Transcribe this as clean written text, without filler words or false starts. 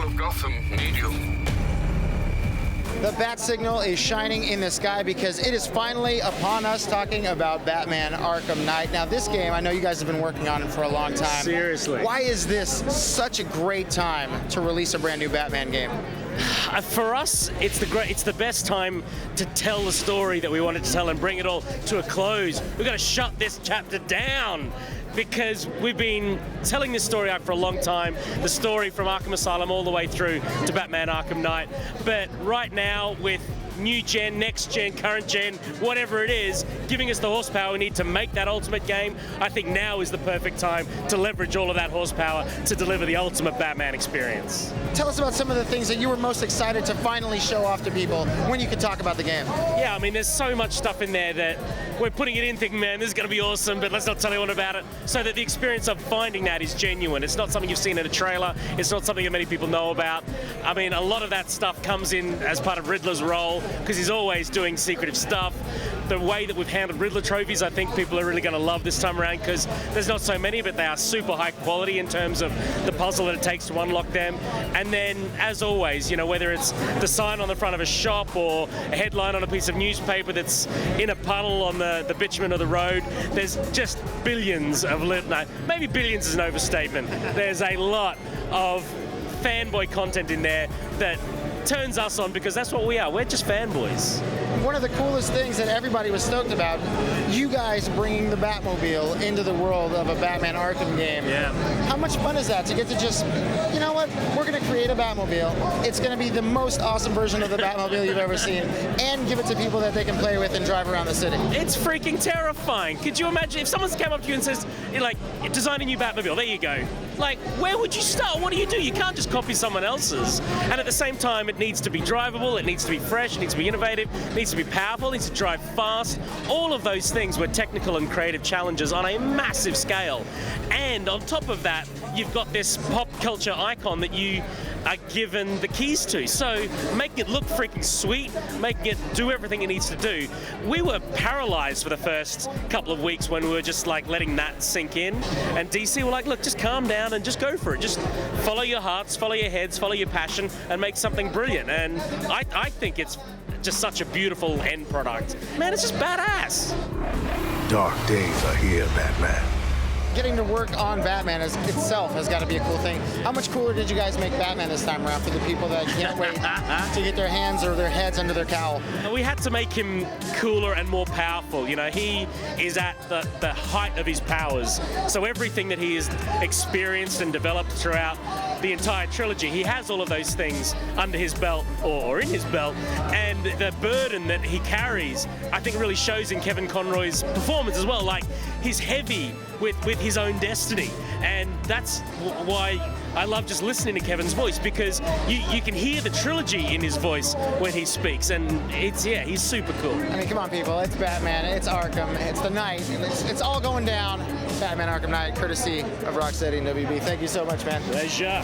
people of Gotham need you. The bat signal is shining in the sky because it is finally upon us talking about Batman Arkham Knight. Now this game, I know you guys have been working on it for a long time. Seriously. Why is this such a great time to release a brand new Batman game? For us, it's the best time to tell the story that we wanted to tell and bring it all to a close. We've got to shut this chapter down because we've been telling this story out for a long time, the story from Arkham Asylum all the way through to Batman Arkham Knight. But right now, with new gen, next gen, current gen, whatever it is, giving us the horsepower we need to make that ultimate game, I think now is the perfect time to leverage all of that horsepower to deliver the ultimate Batman experience. Tell us about some of the things that you were most excited to finally show off to people when you could talk about the game. Yeah, I mean, there's so much stuff in there that we're putting it in thinking, man, this is going to be awesome, but let's not tell anyone about it, so that the experience of finding that is genuine. It's not something you've seen in a trailer. It's not something that many people know about. I mean, a lot of that stuff comes in as part of Riddler's role, because he's always doing secretive stuff. The way that we've handled Riddler trophies, I think people are really going to love this time around, because there's not so many, but they are super high quality in terms of the puzzle that it takes to unlock them. And then, as always, you know, whether it's the sign on the front of a shop or a headline on a piece of newspaper that's in a puddle on the bitumen of the road, there's just billions of, no, maybe billions is an overstatement. There's a lot of fanboy content in there that turns us on, because that's what we are. We're just fanboys. One of the coolest things that everybody was stoked about, you guys bringing the Batmobile into the world of a Batman Arkham game. Yeah. How much fun is that to get to just, you know what, we're going to create a Batmobile. It's going to be the most awesome version of the Batmobile you've ever seen, and give it to people that they can play with and drive around the city. It's freaking terrifying. Could you imagine if someone came up to you and says, like, design a new Batmobile, there you go. Like, where would you start? What do? You can't just copy someone else's. And at the same time, it needs to be drivable, it needs to be fresh, it needs to be innovative, it needs to be powerful, it needs to drive fast. All of those things were technical and creative challenges on a massive scale. And on top of that, you've got this pop culture icon that you are given the keys to. So making it look freaking sweet, making it do everything it needs to do. We were paralyzed for the first couple of weeks when we were just like letting that sink in. And DC were like, look, just calm down and just go for it. Just follow your hearts, follow your heads, follow your passion, and make something brilliant. And I think it's just such a beautiful end product. Man, it's just badass. Dark days are here, Batman. Getting to work on Batman itself has got to be a cool thing. How much cooler did you guys make Batman this time around for the people that can't wait to get their hands or their heads under their cowl? We had to make him cooler and more powerful. You know, he is at the height of his powers. So everything that he has experienced and developed throughout the entire trilogy, he has all of those things under his belt or in his belt. And the burden that he carries, I think, really shows in Kevin Conroy's performance as well. Like, he's heavy with his own destiny. And that's why I love just listening to Kevin's voice, because you can hear the trilogy in his voice when he speaks, and he's super cool. I mean, come on, people, it's Batman, it's Arkham, it's the night, it's all going down. Batman Arkham Knight, courtesy of Rocksteady and WB. Thank you so much, man. Pleasure.